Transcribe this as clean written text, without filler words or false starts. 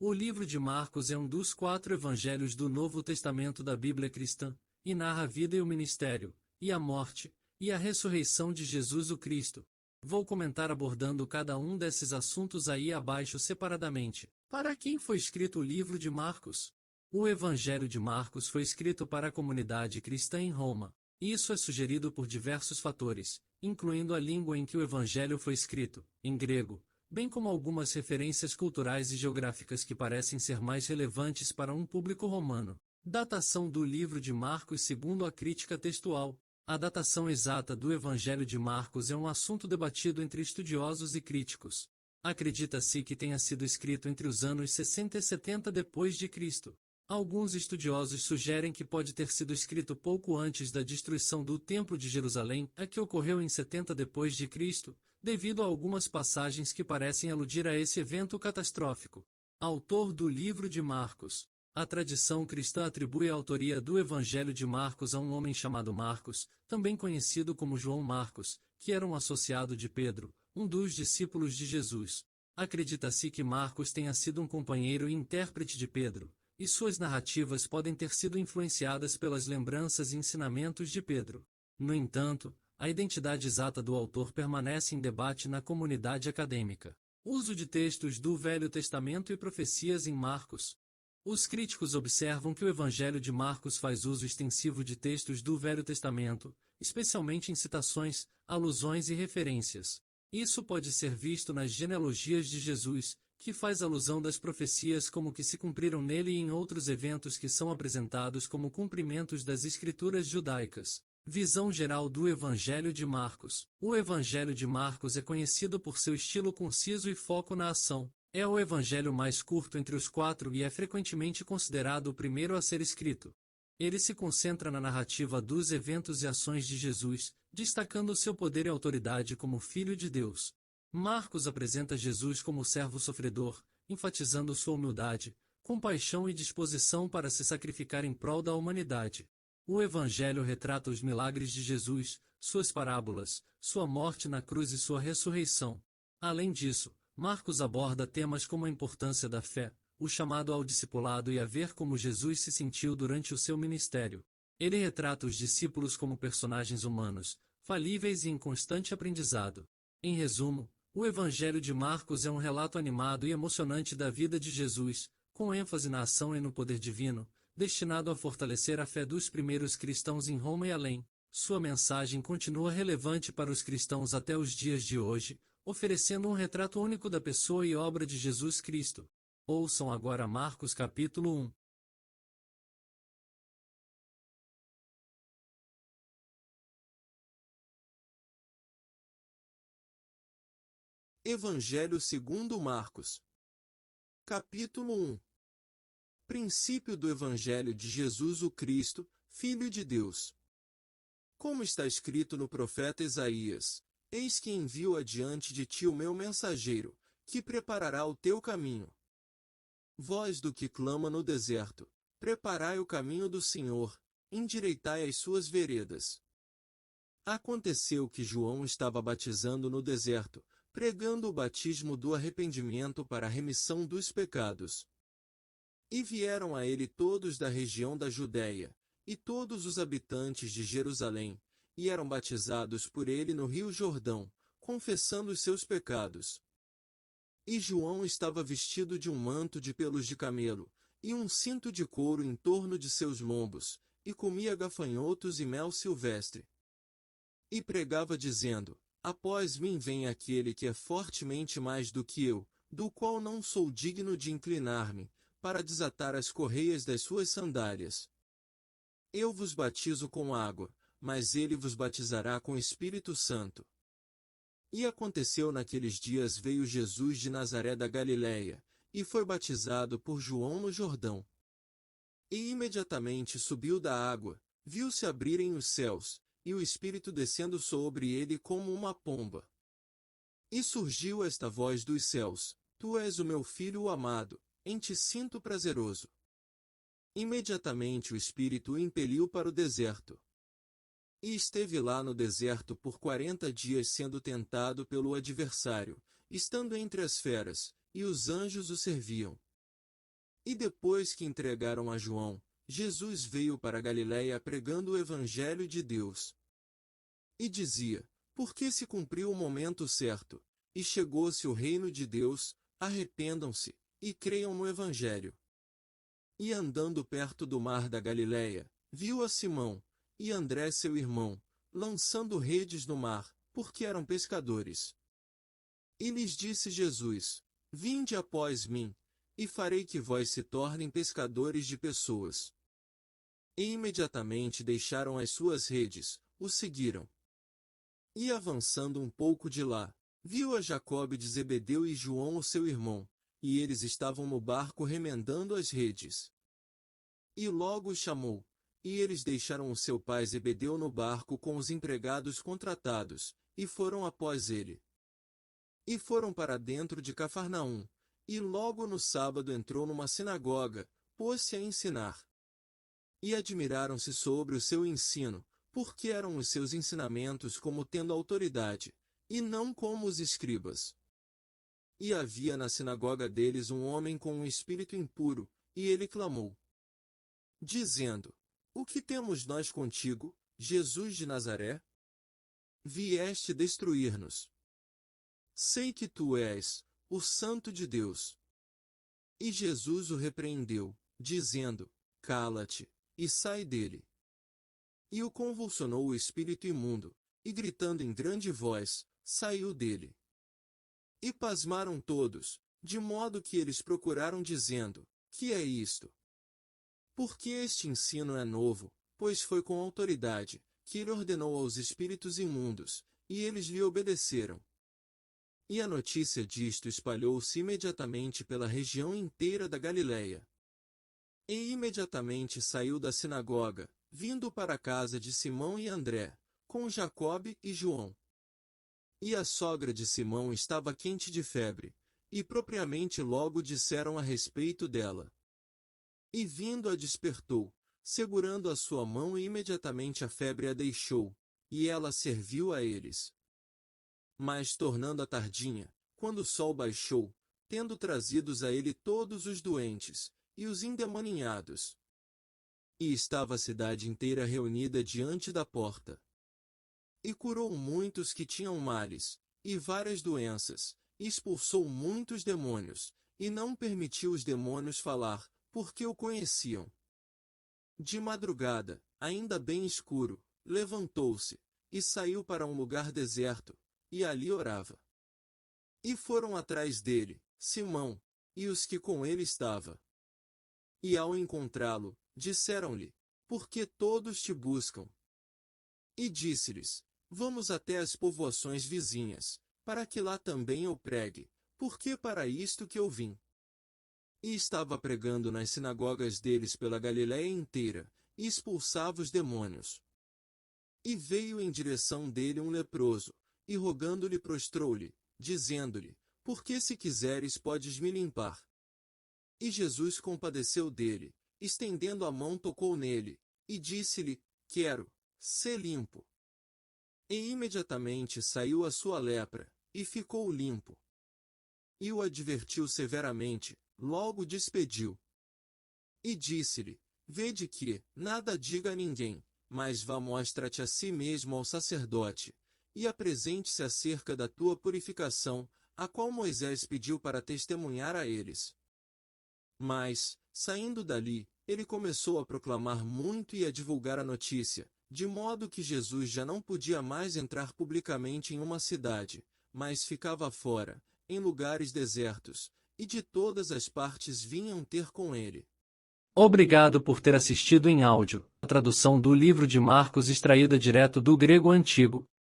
O livro de Marcos é um dos 4 evangelhos do Novo Testamento da Bíblia cristã, e narra a vida e o ministério, e a morte, e a ressurreição de Jesus o Cristo. Vou comentar abordando cada um desses assuntos aí abaixo separadamente. Para quem foi escrito o livro de Marcos? O Evangelho de Marcos foi escrito para a comunidade cristã em Roma. Isso é sugerido por diversos fatores, incluindo a língua em que o Evangelho foi escrito, em grego, bem como algumas referências culturais e geográficas que parecem ser mais relevantes para um público romano. Datação do livro de Marcos segundo a crítica textual. A datação exata do Evangelho de Marcos é um assunto debatido entre estudiosos e críticos. Acredita-se que tenha sido escrito entre os anos 60 e 70 depois de Cristo. Alguns estudiosos sugerem que pode ter sido escrito pouco antes da destruição do Templo de Jerusalém, a que ocorreu em 70 depois de Cristo, devido a algumas passagens que parecem aludir a esse evento catastrófico. Autor do livro de Marcos. A tradição cristã atribui a autoria do Evangelho de Marcos a um homem chamado Marcos, também conhecido como João Marcos, que era um associado de Pedro, um dos discípulos de Jesus. Acredita-se que Marcos tenha sido um companheiro e intérprete de Pedro, e suas narrativas podem ter sido influenciadas pelas lembranças e ensinamentos de Pedro. No entanto, a identidade exata do autor permanece em debate na comunidade acadêmica. Uso de textos do Velho Testamento e profecias em Marcos. Os críticos observam que o Evangelho de Marcos faz uso extensivo de textos do Velho Testamento, especialmente em citações, alusões e referências. Isso pode ser visto nas genealogias de Jesus, que faz alusão das profecias como que se cumpriram nele e em outros eventos que são apresentados como cumprimentos das escrituras judaicas. Visão geral do Evangelho de Marcos. O Evangelho de Marcos é conhecido por seu estilo conciso e foco na ação. É o evangelho mais curto entre os 4 e é frequentemente considerado o primeiro a ser escrito. Ele se concentra na narrativa dos eventos e ações de Jesus, destacando seu poder e autoridade como Filho de Deus. Marcos apresenta Jesus como servo sofredor, enfatizando sua humildade, compaixão e disposição para se sacrificar em prol da humanidade. O evangelho retrata os milagres de Jesus, suas parábolas, sua morte na cruz e sua ressurreição. Além disso, Marcos aborda temas como a importância da fé, o chamado ao discipulado e a ver como Jesus se sentiu durante o seu ministério. Ele retrata os discípulos como personagens humanos, falíveis e em constante aprendizado. Em resumo, o Evangelho de Marcos é um relato animado e emocionante da vida de Jesus, com ênfase na ação e no poder divino, destinado a fortalecer a fé dos primeiros cristãos em Roma e além. Sua mensagem continua relevante para os cristãos até os dias de hoje, oferecendo um retrato único da pessoa e obra de Jesus Cristo. Ouçam agora Marcos capítulo 1. Evangelho segundo Marcos. Capítulo 1. Princípio do Evangelho de Jesus o Cristo, Filho de Deus. Como está escrito no profeta Isaías: Eis que envio adiante de ti o meu mensageiro, que preparará o teu caminho. Voz do que clama no deserto: preparai o caminho do Senhor, endireitai as suas veredas. Aconteceu que João estava batizando no deserto, pregando o batismo do arrependimento para a remissão dos pecados. E vieram a ele todos da região da Judéia, e todos os habitantes de Jerusalém, e eram batizados por ele no rio Jordão, confessando os seus pecados. E João estava vestido de um manto de pelos de camelo, e um cinto de couro em torno de seus lombos, e comia gafanhotos e mel silvestre. E pregava dizendo: Após mim vem aquele que é fortemente mais do que eu, do qual não sou digno de inclinar-me, para desatar as correias das suas sandálias. Eu vos batizo com água, mas ele vos batizará com Espírito Santo. E aconteceu naqueles dias veio Jesus de Nazaré da Galiléia, e foi batizado por João no Jordão. E imediatamente subiu da água, viu-se abrirem os céus, e o Espírito descendo sobre ele como uma pomba. E surgiu esta voz dos céus: Tu és o meu Filho amado, em ti sinto prazeroso. Imediatamente o Espírito o impeliu para o deserto. E esteve lá no deserto por 40 dias sendo tentado pelo adversário, estando entre as feras, e os anjos o serviam. E depois que entregaram a João, Jesus veio para Galiléia pregando o Evangelho de Deus. E dizia: porque se cumpriu o momento certo, e chegou-se o reino de Deus, arrependam-se, e creiam no Evangelho. E andando perto do mar da Galiléia, viu a Simão, e André seu irmão, lançando redes no mar, porque eram pescadores. E lhes disse Jesus: vinde após mim, e farei que vós se tornem pescadores de pessoas. E imediatamente deixaram as suas redes, o seguiram. E avançando um pouco de lá, viu a Jacobe de Zebedeu e João o seu irmão, e eles estavam no barco remendando as redes. E logo os chamou, e eles deixaram o seu pai Zebedeu no barco com os empregados contratados, e foram após ele. E foram para dentro de Cafarnaum, e logo no sábado entrou numa sinagoga, pôs-se a ensinar. E admiraram-se sobre o seu ensino, porque eram os seus ensinamentos como tendo autoridade, e não como os escribas. E havia na sinagoga deles um homem com um espírito impuro, e ele clamou, dizendo: o que temos nós contigo, Jesus de Nazaré? Vieste destruir-nos. Sei que tu és o Santo de Deus. E Jesus o repreendeu, dizendo: cala-te, e sai dele. E o convulsionou o espírito imundo, e gritando em grande voz, saiu dele. E pasmaram todos, de modo que eles procuraram dizendo: que é isto? Porque este ensino é novo, pois foi com autoridade, que ele ordenou aos espíritos imundos, e eles lhe obedeceram. E a notícia disto espalhou-se imediatamente pela região inteira da Galiléia. E imediatamente saiu da sinagoga, vindo para a casa de Simão e André, com Jacobe e João. E a sogra de Simão estava quente de febre, e propriamente logo disseram a respeito dela. E vindo a despertou, segurando a sua mão, e imediatamente a febre a deixou, e ela serviu a eles. Mas tornando a tardinha, quando o sol baixou, tendo trazidos a ele todos os doentes, e os endemoninhados. E estava a cidade inteira reunida diante da porta. E curou muitos que tinham males, e várias doenças, e expulsou muitos demônios, e não permitiu os demônios falar, porque o conheciam. De madrugada, ainda bem escuro, levantou-se, e saiu para um lugar deserto, e ali orava. E foram atrás dele, Simão, e os que com ele estavam. E ao encontrá-lo, disseram-lhe: por que todos te buscam? E disse-lhes: vamos até as povoações vizinhas, para que lá também eu pregue, porque para isto que eu vim. E estava pregando nas sinagogas deles pela Galiléia inteira, e expulsava os demônios. E veio em direção dele um leproso, e rogando-lhe prostrou-lhe, dizendo-lhe: porque se quiseres podes me limpar. E Jesus compadeceu dele, estendendo a mão tocou nele, e disse-lhe: quero, sê limpo. E imediatamente saiu a sua lepra, e ficou limpo. E o advertiu severamente, logo despediu. E disse-lhe: vede que, nada diga a ninguém, mas vá mostra-te a si mesmo ao sacerdote, e apresente-se acerca da tua purificação, a qual Moisés pediu para testemunhar a eles. Mas, saindo dali, ele começou a proclamar muito e a divulgar a notícia, de modo que Jesus já não podia mais entrar publicamente em uma cidade, mas ficava fora, em lugares desertos, e de todas as partes vinham ter com ele. Obrigado por ter assistido em áudio a tradução do livro de Marcos extraída direto do grego antigo.